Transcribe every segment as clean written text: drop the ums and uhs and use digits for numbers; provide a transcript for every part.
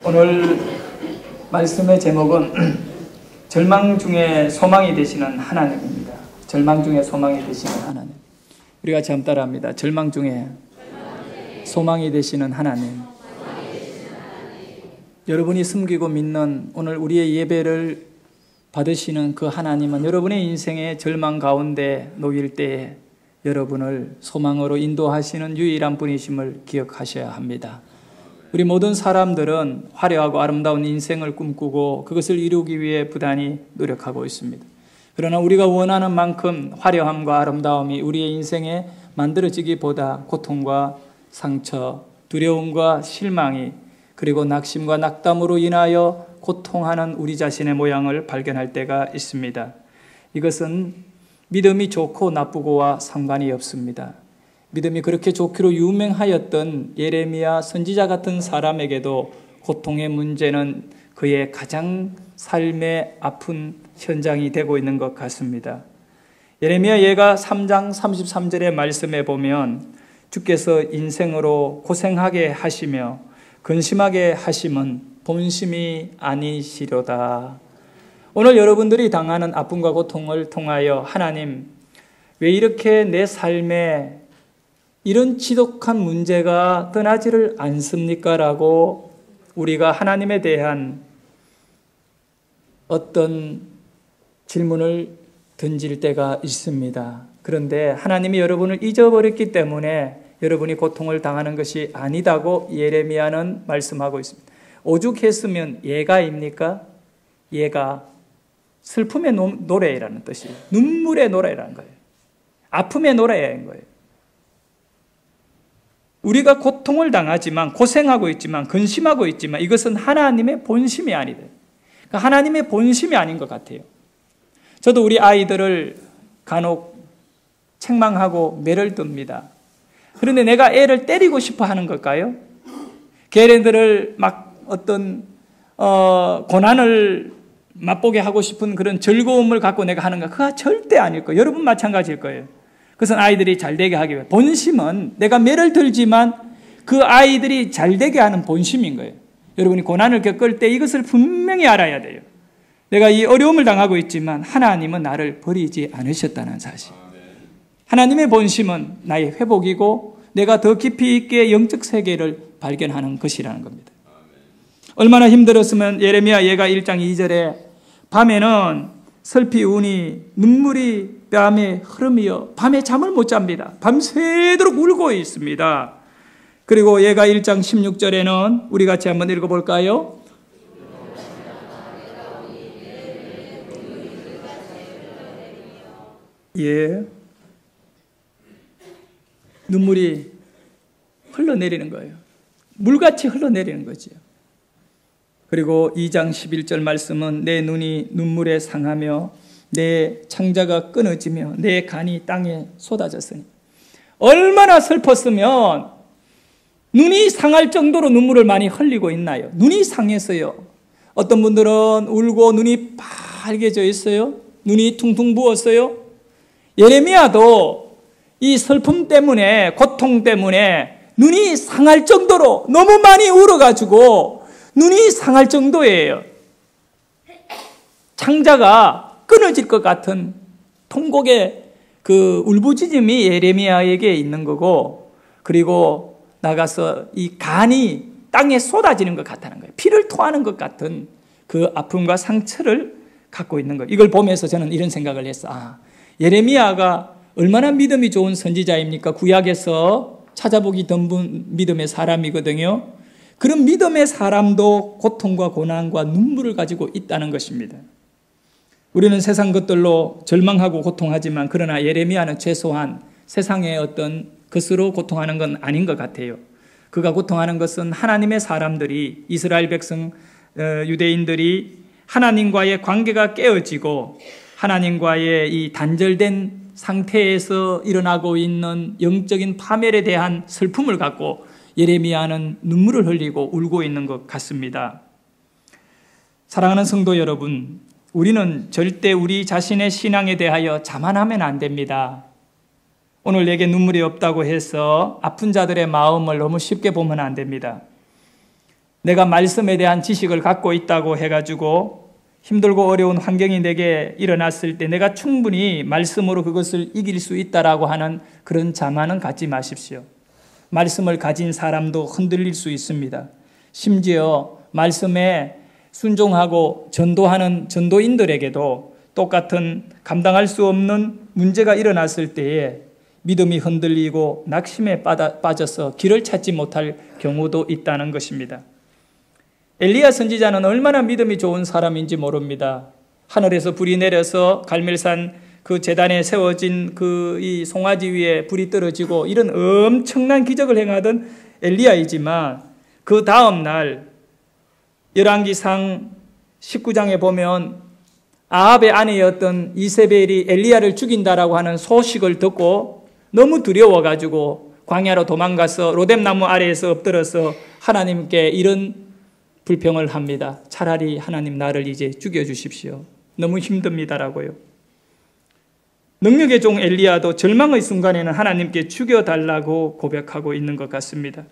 오늘 말씀의 제목은 절망 중에 소망이 되시는 하나님입니다. 절망 중에 소망이 되시는 하나님. 우리가 같이 한번 따라합니다. 절망 중에 소망이 되시는 하나님. 여러분이 숨기고 믿는 오늘 우리의 예배를 받으시는 그 하나님은 여러분의 인생의 절망 가운데 놓일 때에 여러분을 소망으로 인도하시는 유일한 분이심을 기억하셔야 합니다. 우리 모든 사람들은 화려하고 아름다운 인생을 꿈꾸고 그것을 이루기 위해 부단히 노력하고 있습니다. 그러나 우리가 원하는 만큼 화려함과 아름다움이 우리의 인생에 만들어지기보다 고통과 상처, 두려움과 실망이 그리고 낙심과 낙담으로 인하여 고통하는 우리 자신의 모양을 발견할 때가 있습니다. 이것은 믿음이 좋고 나쁘고와 상관이 없습니다. 믿음이 그렇게 좋기로 유명하였던 예레미야 선지자 같은 사람에게도 고통의 문제는 그의 가장 삶의 아픈 현장이 되고 있는 것 같습니다. 예레미야 예가 3장 33절의 말씀에 보면 주께서 인생으로 고생하게 하시며 근심하게 하심은 본심이 아니시로다. 오늘 여러분들이 당하는 아픔과 고통을 통하여 하나님, 왜 이렇게 내 삶에 이런 지독한 문제가 떠나지를 않습니까? 라고 우리가 하나님에 대한 어떤 질문을 던질 때가 있습니다. 그런데 하나님이 여러분을 잊어버렸기 때문에 여러분이 고통을 당하는 것이 아니다고 예레미야는 말씀하고 있습니다. 오죽했으면 예가입니까? 예가 슬픔의 노래라는 뜻이에요. 눈물의 노래라는 거예요. 아픔의 노래인 거예요. 우리가 고통을 당하지만 고생하고 있지만 근심하고 있지만 이것은 하나님의 본심이 아니다. 그러니까 하나님의 본심이 아닌 것 같아요. 저도 우리 아이들을 간혹 책망하고 매를 듭니다. 그런데 내가 애를 때리고 싶어 하는 걸까요? 걔네들을 막 어떤 고난을 맛보게 하고 싶은 그런 즐거움을 갖고 내가 하는가? 그거 절대 아닐 거예요. 여러분 마찬가지일 거예요. 그것은 아이들이 잘 되게 하기 위해. 본심은 내가 매를 들지만 그 아이들이 잘 되게 하는 본심인 거예요. 여러분이 고난을 겪을 때 이것을 분명히 알아야 돼요. 내가 이 어려움을 당하고 있지만 하나님은 나를 버리지 않으셨다는 사실. 하나님의 본심은 나의 회복이고 내가 더 깊이 있게 영적 세계를 발견하는 것이라는 겁니다. 얼마나 힘들었으면 예레미야 예가 1장 2절에 밤에는 슬피 우니 눈물이 뺨에 흐름이여 밤에 잠을 못 잡니다. 밤새도록 울고 있습니다. 그리고 예가 1장 16절에는 우리 같이 한번 읽어볼까요? 예, 눈물이 흘러내리는 거예요. 물같이 흘러내리는 거죠. 그리고 2장 11절 말씀은 내 눈이 눈물에 상하며 내 창자가 끊어지며 내 간이 땅에 쏟아졌으니. 얼마나 슬펐으면 눈이 상할 정도로 눈물을 많이 흘리고 있나요? 눈이 상했어요. 어떤 분들은 울고 눈이 빨개져 있어요. 눈이 퉁퉁 부었어요. 예레미야도 이 슬픔 때문에 고통 때문에 눈이 상할 정도로 너무 많이 울어가지고 눈이 상할 정도예요. 창자가 끊어질 것 같은 통곡의 그 울부짖음이 예레미야에게 있는 거고, 그리고 나가서 이 간이 땅에 쏟아지는 것 같다는 거예요. 피를 토하는 것 같은 그 아픔과 상처를 갖고 있는 거예요. 이걸 보면서 저는 이런 생각을 했어. 예레미야가 얼마나 믿음이 좋은 선지자입니까? 구약에서 찾아보기 드문 믿음의 사람이거든요. 그런 믿음의 사람도 고통과 고난과 눈물을 가지고 있다는 것입니다. 우리는 세상 것들로 절망하고 고통하지만 그러나 예레미야는 최소한 세상의 어떤 것으로 고통하는 건 아닌 것 같아요. 그가 고통하는 것은 하나님의 사람들이, 이스라엘 백성 유대인들이 하나님과의 관계가 깨어지고 하나님과의 이 단절된 상태에서 일어나고 있는 영적인 파멸에 대한 슬픔을 갖고 예레미야는 눈물을 흘리고 울고 있는 것 같습니다. 사랑하는 성도 여러분, 우리는 절대 우리 자신의 신앙에 대하여 자만하면 안 됩니다. 오늘 내게 눈물이 없다고 해서 아픈 자들의 마음을 너무 쉽게 보면 안 됩니다. 내가 말씀에 대한 지식을 갖고 있다고 해가지고 힘들고 어려운 환경이 내게 일어났을 때 내가 충분히 말씀으로 그것을 이길 수 있다라고 하는 그런 자만은 갖지 마십시오. 말씀을 가진 사람도 흔들릴 수 있습니다. 심지어 말씀에 순종하고 전도하는 전도인들에게도 똑같은 감당할 수 없는 문제가 일어났을 때에 믿음이 흔들리고 낙심에 빠져서 길을 찾지 못할 경우도 있다는 것입니다. 엘리야 선지자는 얼마나 믿음이 좋은 사람인지 모릅니다. 하늘에서 불이 내려서 갈멜산 그 제단에 세워진 그 이 송아지 위에 불이 떨어지고 이런 엄청난 기적을 행하던 엘리야이지만 그 다음 날 열왕기상 19장에 보면 아합의 아내였던 이세벨이 엘리야를 죽인다라고 하는 소식을 듣고 너무 두려워가지고 광야로 도망가서 로뎀나무 아래에서 엎드려서 하나님께 이런 불평을 합니다. 차라리 하나님 나를 이제 죽여주십시오. 너무 힘듭니다라고요. 능력의 종 엘리야도 절망의 순간에는 하나님께 죽여달라고 고백하고 있는 것 같습니다.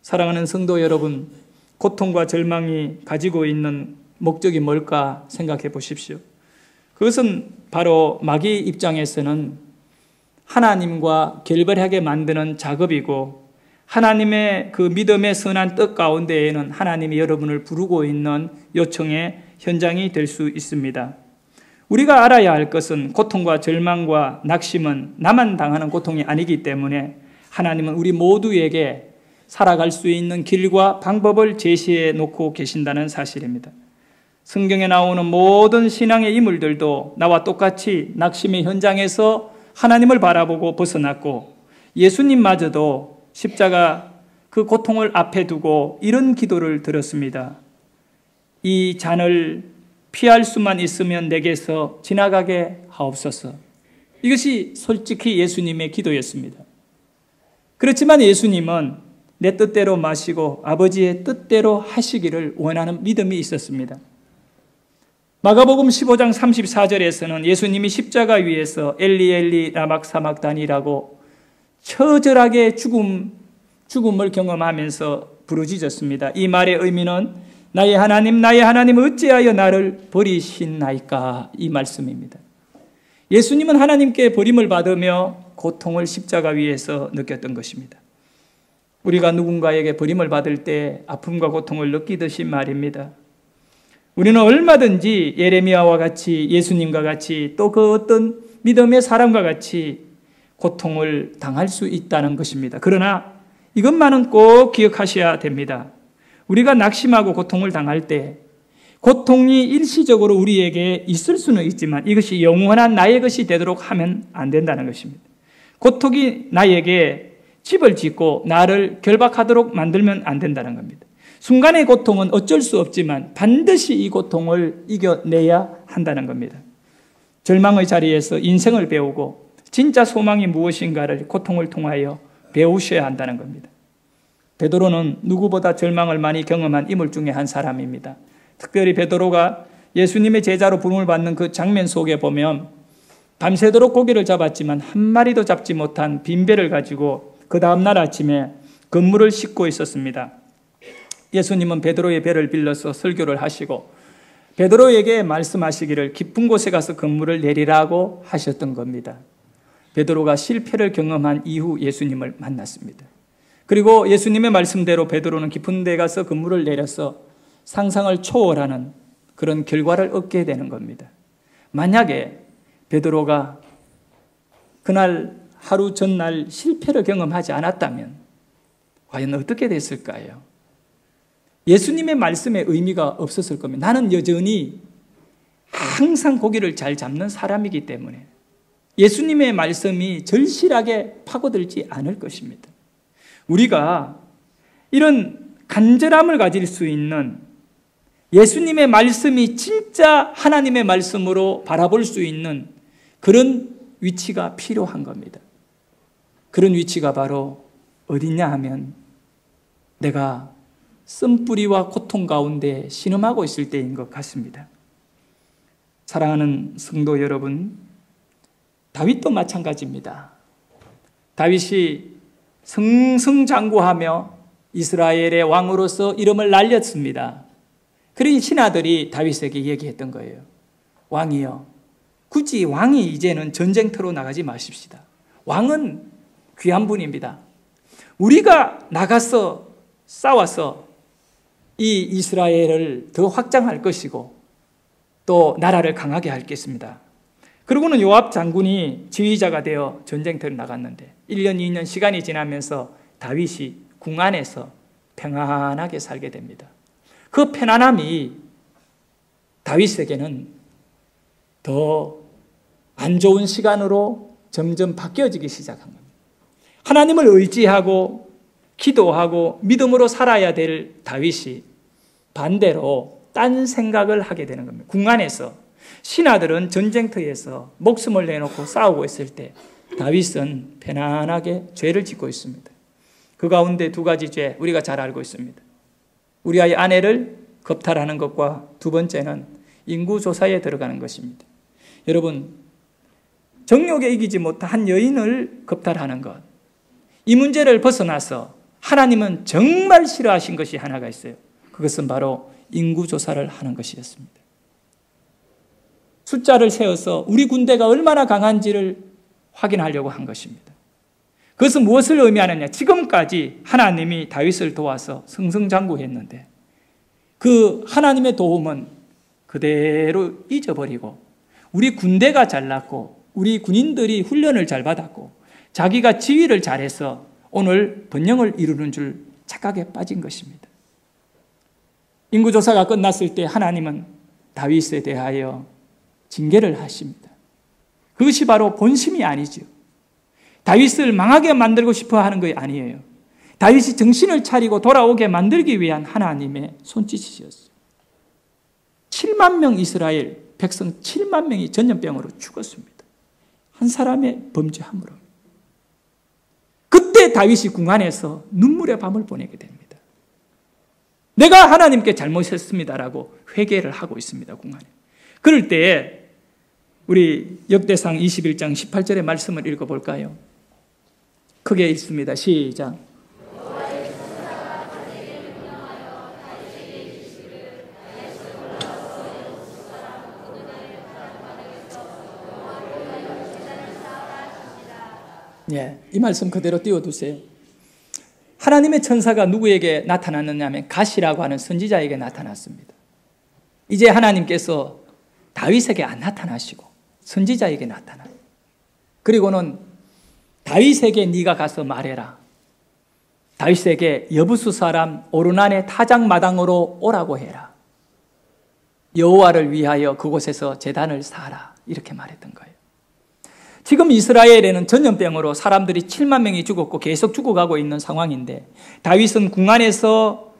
사랑하는 성도 여러분, 고통과 절망이 가지고 있는 목적이 뭘까 생각해 보십시오. 그것은 바로 마귀 입장에서는 하나님과 결별하게 만드는 작업이고 하나님의 그 믿음의 선한 뜻 가운데에는 하나님이 여러분을 부르고 있는 요청의 현장이 될 수 있습니다. 우리가 알아야 할 것은 고통과 절망과 낙심은 나만 당하는 고통이 아니기 때문에 하나님은 우리 모두에게 살아갈 수 있는 길과 방법을 제시해 놓고 계신다는 사실입니다. 성경에 나오는 모든 신앙의 인물들도 나와 똑같이 낙심의 현장에서 하나님을 바라보고 벗어났고 예수님마저도 십자가 그 고통을 앞에 두고 이런 기도를 드렸습니다. 이 잔을 피할 수만 있으면 내게서 지나가게 하옵소서. 이것이 솔직히 예수님의 기도였습니다. 그렇지만 예수님은 내 뜻대로 마시고 아버지의 뜻대로 하시기를 원하는 믿음이 있었습니다. 마가복음 15장 34절에서는 예수님이 십자가 위에서 엘리 엘리 라막 사막단이라고 처절하게 죽음을 경험하면서 부르짖었습니다. 이 말의 의미는 나의 하나님 어찌하여 나를 버리시나이까 이 말씀입니다. 예수님은 하나님께 버림을 받으며 고통을 십자가 위에서 느꼈던 것입니다. 우리가 누군가에게 버림을 받을 때 아픔과 고통을 느끼듯이 말입니다. 우리는 얼마든지 예레미야와 같이 예수님과 같이 또 그 어떤 믿음의 사람과 같이 고통을 당할 수 있다는 것입니다. 그러나 이것만은 꼭 기억하셔야 됩니다. 우리가 낙심하고 고통을 당할 때 고통이 일시적으로 우리에게 있을 수는 있지만 이것이 영원한 나의 것이 되도록 하면 안 된다는 것입니다. 고통이 나에게 집을 짓고 나를 결박하도록 만들면 안 된다는 겁니다. 순간의 고통은 어쩔 수 없지만 반드시 이 고통을 이겨내야 한다는 겁니다. 절망의 자리에서 인생을 배우고 진짜 소망이 무엇인가를 고통을 통하여 배우셔야 한다는 겁니다. 베드로는 누구보다 절망을 많이 경험한 인물 중에 한 사람입니다. 특별히 베드로가 예수님의 제자로 부름을 받는 그 장면 속에 보면 밤새도록 고기를 잡았지만 한 마리도 잡지 못한 빈배를 가지고 그 다음날 아침에 그물을 싣고 있었습니다. 예수님은 베드로의 배를 빌려서 설교를 하시고 베드로에게 말씀하시기를 깊은 곳에 가서 그물을 내리라고 하셨던 겁니다. 베드로가 실패를 경험한 이후 예수님을 만났습니다. 그리고 예수님의 말씀대로 베드로는 깊은 데 가서 그물을 내려서 상상을 초월하는 그런 결과를 얻게 되는 겁니다. 만약에 베드로가 그날 하루 전날 실패를 경험하지 않았다면 과연 어떻게 됐을까요? 예수님의 말씀의 의미가 없었을 겁니다. 나는 여전히 항상 고기를 잘 잡는 사람이기 때문에 예수님의 말씀이 절실하게 파고들지 않을 것입니다. 우리가 이런 간절함을 가질 수 있는 예수님의 말씀이 진짜 하나님의 말씀으로 바라볼 수 있는 그런 위치가 필요한 겁니다. 그런 위치가 바로 어디냐 하면 내가 쓴뿌리와 고통 가운데 신음하고 있을 때인 것 같습니다. 사랑하는 성도 여러분, 다윗도 마찬가지입니다. 다윗이 승승장구하며 이스라엘의 왕으로서 이름을 날렸습니다. 그러니 신하들이 다윗에게 얘기했던 거예요. 왕이여, 굳이 왕이 이제는 전쟁터로 나가지 마십시다. 왕은 귀한 분입니다. 우리가 나가서 싸워서 이 이스라엘을 더 확장할 것이고 또 나라를 강하게 하겠습니다. 그러고는 요압 장군이 지휘자가 되어 전쟁터를 나갔는데 1년, 2년 시간이 지나면서 다윗이 궁 안에서 평안하게 살게 됩니다. 그 편안함이 다윗에게는 더 안 좋은 시간으로 점점 바뀌어지기 시작한 겁니다. 하나님을 의지하고 기도하고 믿음으로 살아야 될 다윗이 반대로 딴 생각을 하게 되는 겁니다. 궁 안에서 신하들은 전쟁터에서 목숨을 내놓고 싸우고 있을 때 다윗은 편안하게 죄를 짓고 있습니다. 그 가운데 두 가지 죄 우리가 잘 알고 있습니다. 우리의 아내를 겁탈하는 것과 두 번째는 인구조사에 들어가는 것입니다. 여러분, 정욕에 이기지 못한 여인을 겁탈하는 것, 이 문제를 벗어나서 하나님은 정말 싫어하신 것이 하나가 있어요. 그것은 바로 인구조사를 하는 것이었습니다. 숫자를 세워서 우리 군대가 얼마나 강한지를 확인하려고 한 것입니다. 그것은 무엇을 의미하느냐? 지금까지 하나님이 다윗을 도와서 승승장구했는데 그 하나님의 도움은 그대로 잊어버리고 우리 군대가 잘났고 우리 군인들이 훈련을 잘 받았고 자기가 지휘를 잘해서 오늘 번영을 이루는 줄 착각에 빠진 것입니다. 인구조사가 끝났을 때 하나님은 다윗에 대하여 징계를 하십니다. 그것이 바로 본심이 아니죠. 다윗을 망하게 만들고 싶어 하는 것이 아니에요. 다윗이 정신을 차리고 돌아오게 만들기 위한 하나님의 손짓이었어요. 7만 명 이스라엘 백성 7만 명이 전염병으로 죽었습니다. 한 사람의 범죄함으로. 그때 다윗이 궁 안에서 눈물의 밤을 보내게 됩니다. 내가 하나님께 잘못했습니다라고 회개를 하고 있습니다. 궁 안에. 그럴 때에 우리 역대상 21장 18절의 말씀을 읽어볼까요? 크게 읽습니다. 시작. 이 말씀 그대로 띄워두세요. 하나님의 천사가 누구에게 나타났느냐 하면 갓이라고 하는 선지자에게 나타났습니다. 이제 하나님께서 다윗에게 안 나타나시고 선지자에게 나타나요. 그리고는 다윗에게 네가 가서 말해라. 다윗에게 여부수 사람 오르난의 타작마당으로 오라고 해라. 여호와를 위하여 그곳에서 제단을 쌓아라. 이렇게 말했던 거예요. 지금 이스라엘에는 전염병으로 사람들이 7만 명이 죽었고 계속 죽어가고 있는 상황인데 다윗은 궁 안에서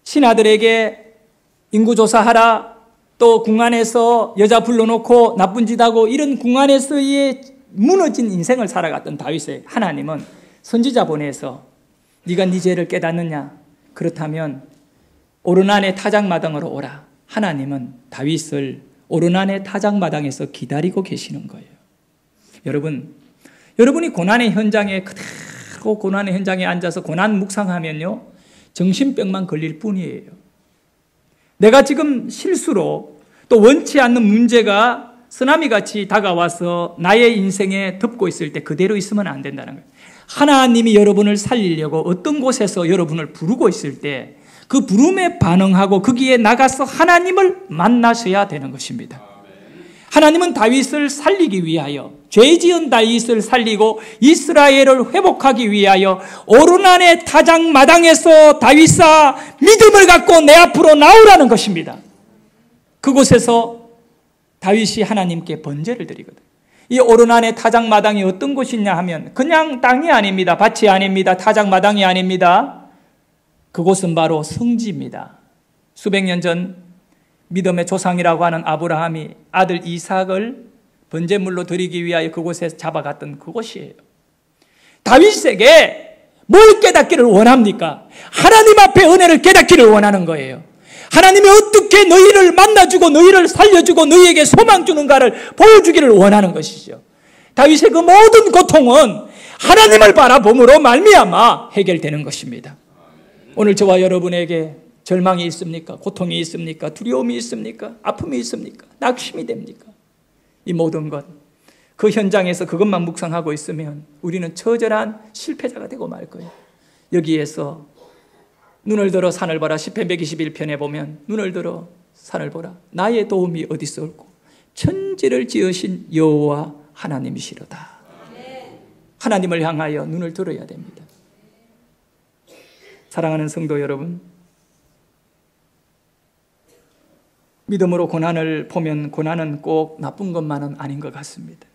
신하들에게 인구조사하라, 또 궁 안에서 여자 불러놓고 나쁜 짓 하고 이런 궁 안에서의 무너진 인생을 살아갔던 다윗에 하나님은 선지자 보내서 네가 네 죄를 깨닫느냐? 그렇다면 오르난의 타작마당으로 오라. 하나님은 다윗을 오르난의 타작마당에서 기다리고 계시는 거예요. 여러분이 고난의 현장에 그대로 고난의 현장에 앉아서 고난 묵상하면요 정신병만 걸릴 뿐이에요. 내가 지금 실수로 또 원치 않는 문제가 쓰나미같이 다가와서 나의 인생에 덮고 있을 때 그대로 있으면 안 된다는 거예요. 하나님이 여러분을 살리려고 어떤 곳에서 여러분을 부르고 있을 때 그 부름에 반응하고 거기에 나가서 하나님을 만나셔야 되는 것입니다. 하나님은 다윗을 살리기 위하여 죄 지은 다윗을 살리고 이스라엘을 회복하기 위하여 오르난의 타작마당에서 다윗아 믿음을 갖고 내 앞으로 나오라는 것입니다. 그곳에서 다윗이 하나님께 번제를 드리거든. 이 오르난의 타작마당이 어떤 곳이냐 하면 그냥 땅이 아닙니다. 밭이 아닙니다. 타작마당이 아닙니다. 그곳은 바로 성지입니다. 수백 년 전 믿음의 조상이라고 하는 아브라함이 아들 이삭을 번제물로 드리기 위하여 그곳에 잡아갔던 그곳이에요. 다윗에게 뭘 깨닫기를 원합니까? 하나님 앞에 은혜를 깨닫기를 원하는 거예요. 하나님이 어떻게 너희를 만나주고 너희를 살려주고 너희에게 소망 주는가를 보여주기를 원하는 것이죠. 다윗의 그 모든 고통은 하나님을 바라봄으로 말미암아 해결되는 것입니다. 오늘 저와 여러분에게 절망이 있습니까? 고통이 있습니까? 두려움이 있습니까? 아픔이 있습니까? 낙심이 됩니까? 이 모든 것, 그 현장에서 그것만 묵상하고 있으면 우리는 처절한 실패자가 되고 말 거예요. 여기에서 눈을 들어 산을 보라. 시편 121편에 보면 눈을 들어 산을 보라. 나의 도움이 어디서 올고 천지를 지으신 여호와 하나님이시로다. 하나님을 향하여 눈을 들어야 됩니다. 사랑하는 성도 여러분, 믿음으로 고난을 보면 고난은 꼭 나쁜 것만은 아닌 것 같습니다.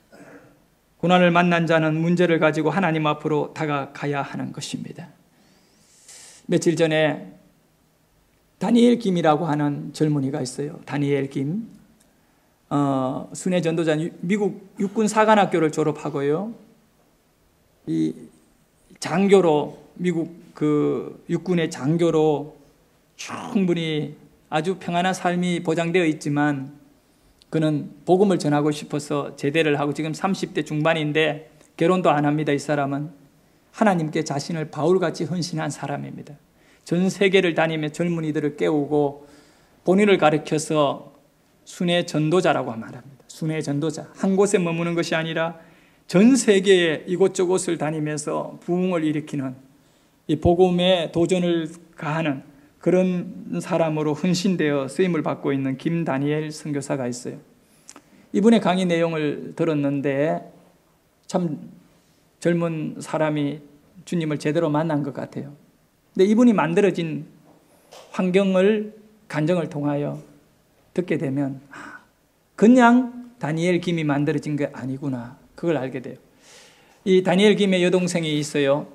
고난을 만난 자는 문제를 가지고 하나님 앞으로 다가가야 하는 것입니다. 며칠 전에 다니엘 김이라고 하는 젊은이가 있어요. 다니엘 김. 순회 전도자, 미국 육군 사관학교를 졸업하고요. 이 장교로, 미국 그 육군의 장교로 충분히 아주 평안한 삶이 보장되어 있지만 그는 복음을 전하고 싶어서 제대를 하고 지금 30대 중반인데 결혼도 안 합니다. 이 사람은 하나님께 자신을 바울같이 헌신한 사람입니다. 전 세계를 다니며 젊은이들을 깨우고 본인을 가르쳐서 순회 전도자라고 말합니다. 순회 전도자. 한 곳에 머무는 것이 아니라 전 세계의 이곳저곳을 다니면서 부흥을 일으키는 이 복음에 도전을 가하는 그런 사람으로 헌신되어 쓰임을 받고 있는 김다니엘 선교사가 있어요. 이분의 강의 내용을 들었는데 참 젊은 사람이 주님을 제대로 만난 것 같아요. 근데 이분이 만들어진 환경을, 간정을 통하여 듣게 되면 그냥 다니엘 김이 만들어진 게 아니구나, 그걸 알게 돼요. 이 다니엘 김의 여동생이 있어요.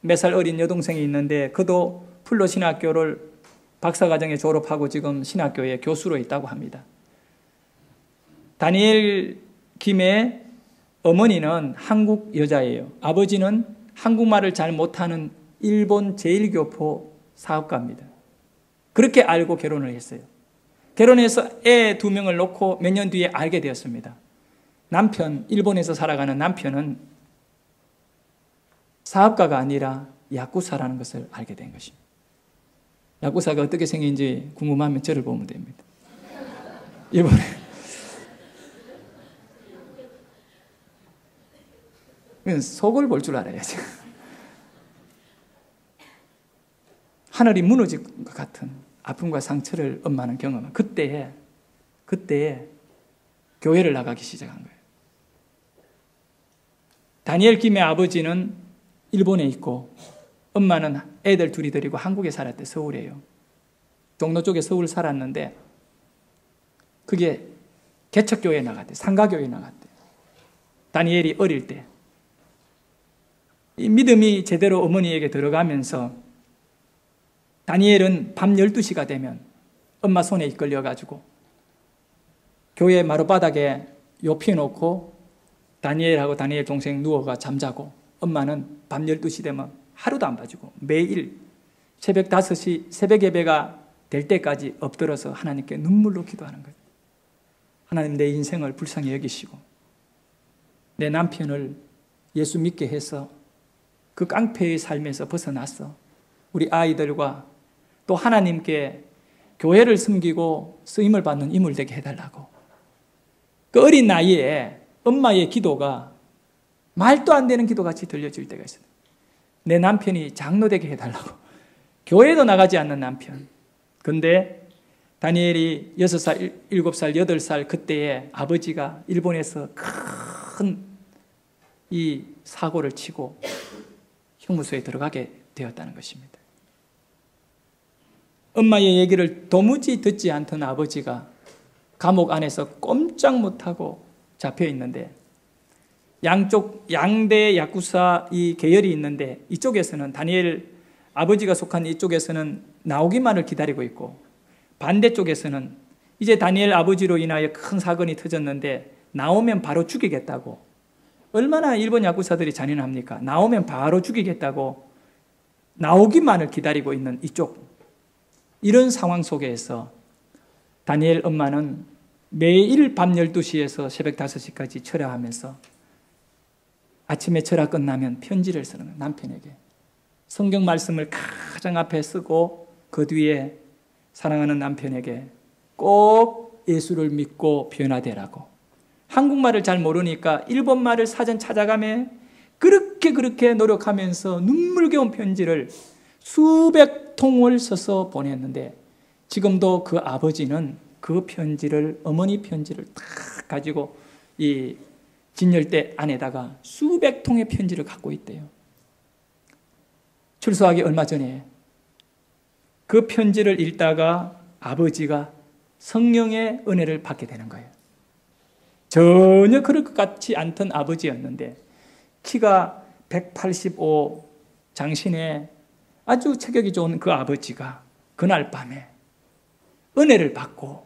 몇 살 어린 여동생이 있는데 그도 풀로 신학교를 박사과정에 졸업하고 지금 신학교에 교수로 있다고 합니다. 다니엘 김의 어머니는 한국 여자예요. 아버지는 한국말을 잘 못하는 일본 제1교포 사업가입니다. 그렇게 알고 결혼을 했어요. 결혼해서 애 2명을 놓고 몇 년 뒤에 알게 되었습니다. 남편, 일본에서 살아가는 남편은 사업가가 아니라 야쿠사라는 것을 알게 된 것입니다. 야쿠사가 어떻게 생긴지 궁금하면 저를 보면 됩니다. 이번에 속을 볼 줄 알아야지. 하늘이 무너질 것 같은 아픔과 상처를 엄마는 경험한 그때에 교회를 나가기 시작한 거예요. 다니엘 김의 아버지는 일본에 있고 엄마는 애들 둘이 데리고 한국에 살았대. 서울에요. 종로 쪽에 서울 살았는데 그게 개척교회에 나갔대. 상가교회에 나갔대. 다니엘이 어릴 때. 이 믿음이 제대로 어머니에게 들어가면서 다니엘은 밤 12시가 되면 엄마 손에 이끌려가지고 교회 마룻바닥에 요피해놓고 다니엘하고 다니엘 동생 누워가 잠자고 엄마는 밤 12시 되면 하루도 안 빠지고 매일 새벽 5시 새벽 예배가 될 때까지 엎드려서 하나님께 눈물로 기도하는 거예요. 하나님, 내 인생을 불쌍히 여기시고 내 남편을 예수 믿게 해서 그 깡패의 삶에서 벗어났어. 우리 아이들과 또 하나님께 교회를 섬기고 쓰임을 받는 인물 되게 해달라고. 그 어린 나이에 엄마의 기도가 말도 안 되는 기도같이 들려질 때가 있어요. 내 남편이 장로 되게 해달라고. 교회도 나가지 않는 남편. 근데 다니엘이 6살, 7살, 8살 그때에 아버지가 일본에서 큰 이 사고를 치고 형무소에 들어가게 되었다는 것입니다. 엄마의 얘기를 도무지 듣지 않던 아버지가 감옥 안에서 꼼짝 못하고 잡혀 있는데 양대 야쿠사 이 계열이 있는데 이쪽에서는 다니엘 아버지가 속한 이쪽에서는 나오기만을 기다리고 있고 반대쪽에서는 이제 다니엘 아버지로 인하여 큰 사건이 터졌는데 나오면 바로 죽이겠다고. 얼마나 일본 야쿠사들이 잔인합니까? 나오면 바로 죽이겠다고 나오기만을 기다리고 있는 이쪽. 이런 상황 속에서 다니엘 엄마는 매일 밤 12시에서 새벽 5시까지 철야하면서 아침에 철야 끝나면 편지를 쓰는 거예요. 남편에게. 성경 말씀을 책장 앞에 쓰고 그 뒤에 사랑하는 남편에게 꼭 예수를 믿고 변화되라고. 한국말을 잘 모르니까 일본말을 사전 찾아가며 그렇게 노력하면서 눈물겨운 편지를 수백 통을 써서 보냈는데, 지금도 그 아버지는 그 편지를, 어머니 편지를 딱 가지고 이 진열대 안에다가 수백 통의 편지를 갖고 있대요. 출소하기 얼마 전에 그 편지를 읽다가 아버지가 성령의 은혜를 받게 되는 거예요. 전혀 그럴 것 같지 않던 아버지였는데 키가 185 장신의 아주 체격이 좋은 그 아버지가 그날 밤에 은혜를 받고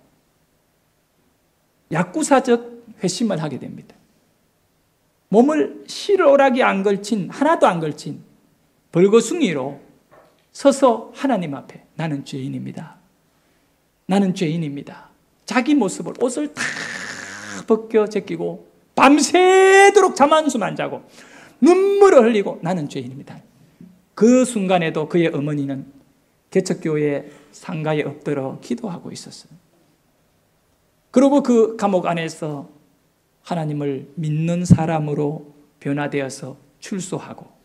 약구사적 회심을 하게 됩니다. 몸을 실오라기 안 걸친, 하나도 안 걸친 벌거숭이로 서서 하나님 앞에 나는 죄인입니다. 나는 죄인입니다. 자기 모습을, 옷을 다 벗겨 제끼고 밤새도록 잠 한숨 안 자고 눈물을 흘리고 나는 죄인입니다. 그 순간에도 그의 어머니는 개척교회 상가에 엎드려 기도하고 있었어요. 그리고 그 감옥 안에서 하나님을 믿는 사람으로 변화되어서 출소하고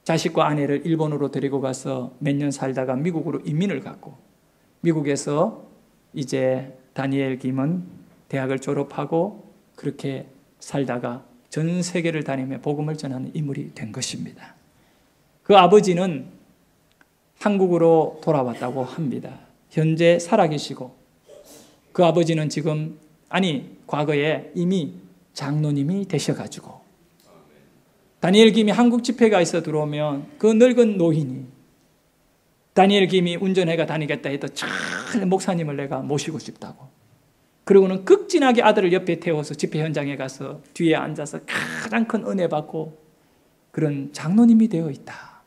자식과 아내를 일본으로 데리고 가서 몇 년 살다가 미국으로 이민을 갔고, 미국에서 이제 다니엘 김은 대학을 졸업하고 그렇게 살다가 전 세계를 다니며 복음을 전하는 인물이 된 것입니다. 그 아버지는 한국으로 돌아왔다고 합니다. 현재 살아계시고, 그 아버지는 지금, 과거에 이미 장로님이 되셔가지고 다니엘 김이 한국 집회가 있어 들어오면 그 늙은 노인이 다니엘 김이 운전해가 다니겠다 해도 잘 목사님을 내가 모시고 싶다고. 그리고는 극진하게 아들을 옆에 태워서 집회 현장에 가서 뒤에 앉아서 가장 큰 은혜 받고 그런 장로님이 되어 있다.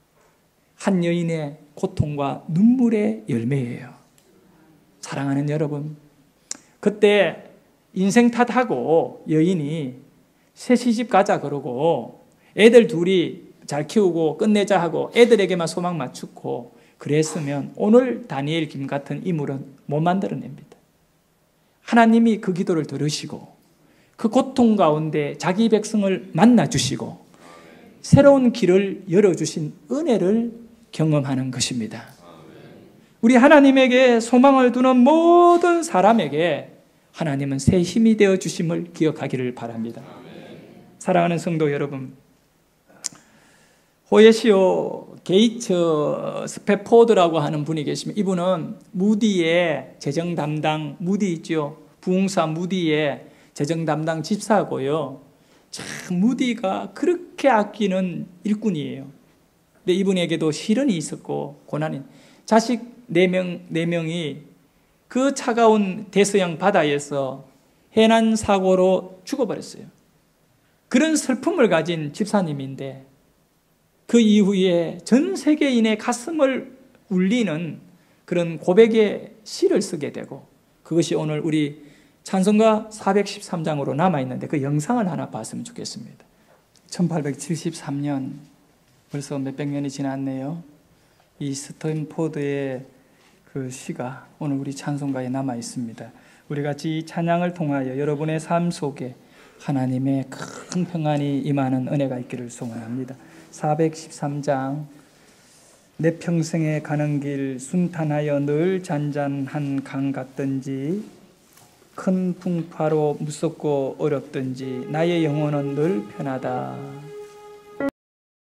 한 여인의 고통과 눈물의 열매예요. 사랑하는 여러분, 그때 인생 탓하고 여인이 새 시집 가자 그러고 애들 둘이 잘 키우고 끝내자 하고 애들에게만 소망 맞추고 그랬으면 오늘 다니엘 김 같은 인물은 못 만들어냅니다. 하나님이 그 기도를 들으시고 그 고통 가운데 자기 백성을 만나주시고 새로운 길을 열어주신 은혜를 경험하는 것입니다. 우리 하나님에게 소망을 두는 모든 사람에게 하나님은 새 힘이 되어 주심을 기억하기를 바랍니다. 사랑하는 성도 여러분, 호예시오 게이츠 스패포드라고 하는 분이 계십니다. 이분은 무디의 재정 담당, 무디 있죠? 부흥사 무디의 재정 담당 집사고요. 참 무디가 그렇게 아끼는 일꾼이에요. 근데 이분에게도 시련이 있었고 고난이, 자식 4명이 그 차가운 대서양 바다에서 해난 사고로 죽어버렸어요. 그런 슬픔을 가진 집사님인데 그 이후에 전 세계인의 가슴을 울리는 그런 고백의 시를 쓰게 되고, 그것이 오늘 우리 찬송가 413장으로 남아있는데 그 영상을 하나 봤으면 좋겠습니다. 1873년, 벌써 몇백 년이 지났네요. 이 스탠포드의 그 시가 오늘 우리 찬송가에 남아 있습니다. 우리 같이 이 찬양을 통하여 여러분의 삶 속에 하나님의 큰 평안이 임하는 은혜가 있기를 소원합니다. 413장. 내 평생에 가는 길 순탄하여 늘 잔잔한 강 같든지 큰 풍파로 무섭고 어렵든지 나의 영혼은 늘 편하다.